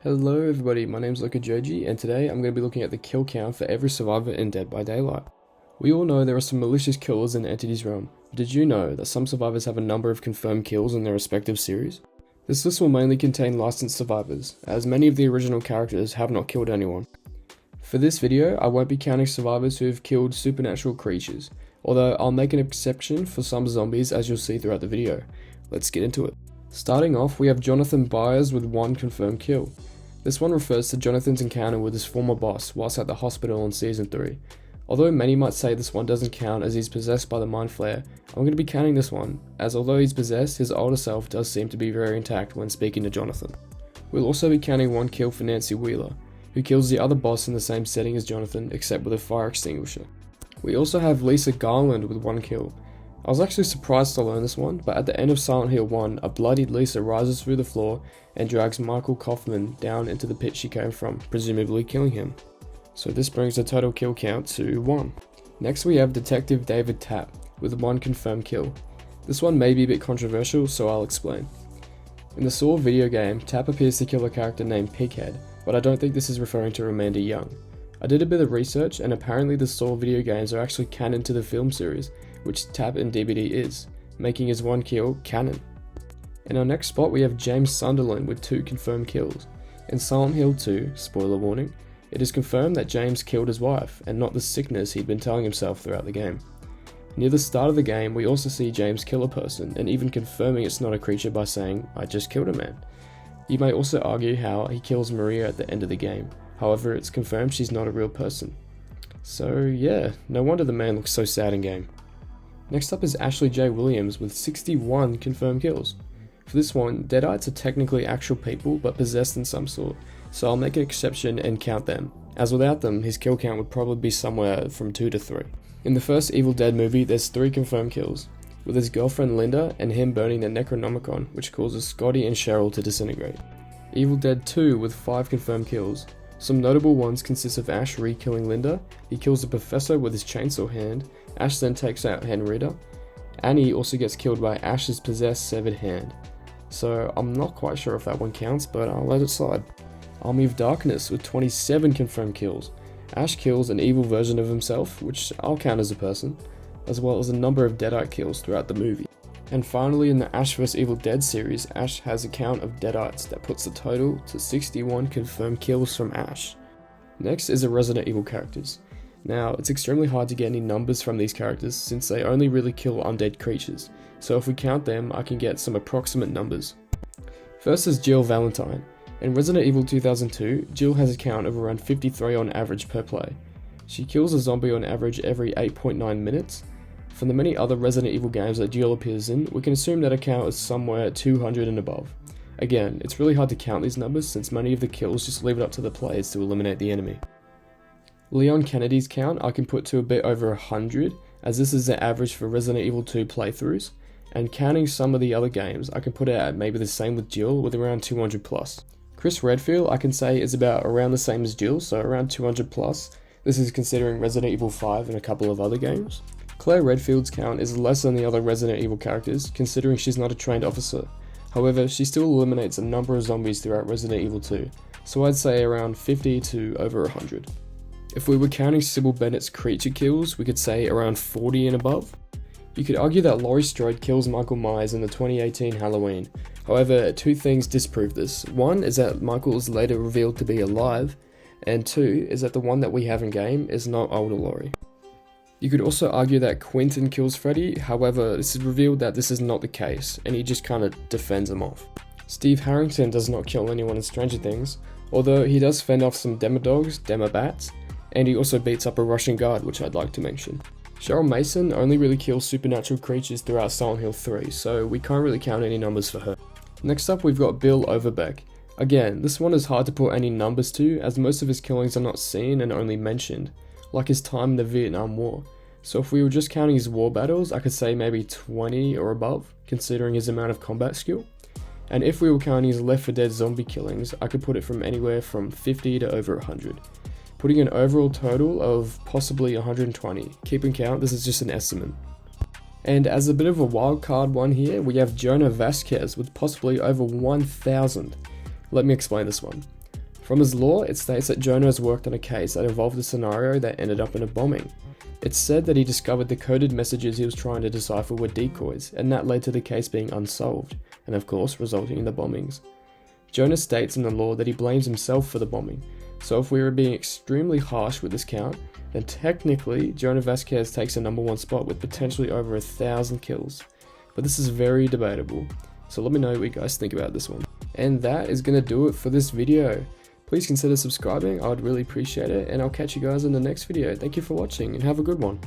Hello everybody, my name's Luka Joji, and today I'm going to be looking at the kill count for every survivor in Dead by Daylight. We all know there are some malicious killers in the Entity's realm, but did you know that some survivors have a number of confirmed kills in their respective series? This list will mainly contain licensed survivors, as many of the original characters have not killed anyone. For this video, I won't be counting survivors who have killed supernatural creatures, although I'll make an exception for some zombies as you'll see throughout the video. Let's get into it. Starting off, we have Jonathan Byers with one confirmed kill. This one refers to Jonathan's encounter with his former boss whilst at the hospital in Season 3. Although many might say this one doesn't count as he's possessed by the Mind Flayer, I'm going to be counting this one, as although he's possessed, his older self does seem to be very intact when speaking to Jonathan. We'll also be counting one kill for Nancy Wheeler, who kills the other boss in the same setting as Jonathan except with a fire extinguisher. We also have Lisa Garland with one kill. I was actually surprised to learn this one, but at the end of Silent Hill 1, a bloodied Lisa rises through the floor and drags Michael Kaufman down into the pit she came from, presumably killing him. So this brings the total kill count to 1. Next we have Detective David Tapp with one confirmed kill. This one may be a bit controversial, so I'll explain. In the Saw video game, Tapp appears to kill a character named Pighead, but I don't think this is referring to Amanda Young. I did a bit of research, and apparently the Saw video games are actually canon to the film series, which Tapp in DBD is, making his one kill canon. In our next spot we have James Sunderland with 2 confirmed kills. In Silent Hill 2, spoiler warning, it is confirmed that James killed his wife, and not the sickness he'd been telling himself throughout the game. Near the start of the game we also see James kill a person, and even confirming it's not a creature by saying, "I just killed a man." You may also argue how he kills Maria at the end of the game, however it's confirmed she's not a real person. So yeah, no wonder the man looks so sad in game. Next up is Ashley J. Williams with 61 confirmed kills. For this one, Deadites are technically actual people but possessed in some sort, so I'll make an exception and count them, as without them his kill count would probably be somewhere from 2 to 3. In the first Evil Dead movie there's 3 confirmed kills, with his girlfriend Linda and him burning the Necronomicon, which causes Scotty and Cheryl to disintegrate. Evil Dead 2 with 5 confirmed kills. Some notable ones consist of Ash re-killing Linda, he kills the professor with his chainsaw hand, Ash then takes out Henrietta. Annie also gets killed by Ash's possessed severed hand. So I'm not quite sure if that one counts, but I'll let it slide. Army of Darkness with 27 confirmed kills. Ash kills an evil version of himself, which I'll count as a person, as well as a number of Deadite kills throughout the movie. And finally in the Ash vs Evil Dead series, Ash has a count of Deadites that puts the total to 61 confirmed kills from Ash. Next is the Resident Evil characters. Now, it's extremely hard to get any numbers from these characters since they only really kill undead creatures, so if we count them, I can get some approximate numbers. First is Jill Valentine. In Resident Evil 2002, Jill has a count of around 53 on average per play. She kills a zombie on average every 8.9 minutes. From the many other Resident Evil games that Jill appears in, we can assume that her count is somewhere at 200 and above. Again, it's really hard to count these numbers since many of the kills just leave it up to the players to eliminate the enemy. Leon Kennedy's count I can put to a bit over 100, as this is the average for Resident Evil 2 playthroughs, and counting some of the other games I can put it at maybe the same with Jill with around 200 plus. Chris Redfield I can say is about around the same as Jill, so around 200 plus. This is considering Resident Evil 5 and a couple of other games. Claire Redfield's count is less than the other Resident Evil characters, considering she's not a trained officer. However, she still eliminates a number of zombies throughout Resident Evil 2, so I'd say around 50 to over 100. If we were counting Sybil Bennett's creature kills, we could say around 40 and above. You could argue that Laurie Strode kills Michael Myers in the 2018 Halloween. However, 2 things disprove this. One is that Michael is later revealed to be alive, and 2 is that the one that we have in game is not older Laurie. You could also argue that Quentin kills Freddy, however this is revealed that this is not the case, and he just kinda defends him off. Steve Harrington does not kill anyone in Stranger Things, although he does fend off some Demodogs, Demobats, and he also beats up a Russian guard, which I'd like to mention. Cheryl Mason only really kills supernatural creatures throughout Silent Hill 3, so we can't really count any numbers for her. Next up we've got Bill Overbeck. Again, this one is hard to put any numbers to, as most of his killings are not seen and only mentioned, like his time in the Vietnam War. So if we were just counting his war battles, I could say maybe 20 or above, considering his amount of combat skill. And if we were counting his Left 4 Dead zombie killings, I could put it from anywhere from 50 to over 100. Putting an overall total of possibly 120. Keep in count, this is just an estimate. And as a bit of a wild card one here, we have Jonah Vasquez with possibly over 1,000. Let me explain this one. From his lore, it states that Jonah has worked on a case that involved a scenario that ended up in a bombing. It's said that he discovered the coded messages he was trying to decipher were decoys, and that led to the case being unsolved, and of course resulting in the bombings. Jonah states in the lore that he blames himself for the bombing, so if we were being extremely harsh with this count, then technically Jonah Vasquez takes the #1 spot with potentially over 1,000 kills. But this is very debatable, so let me know what you guys think about this one. And that is going to do it for this video. Please consider subscribing, I would really appreciate it, and I'll catch you guys in the next video. Thank you for watching, and have a good one.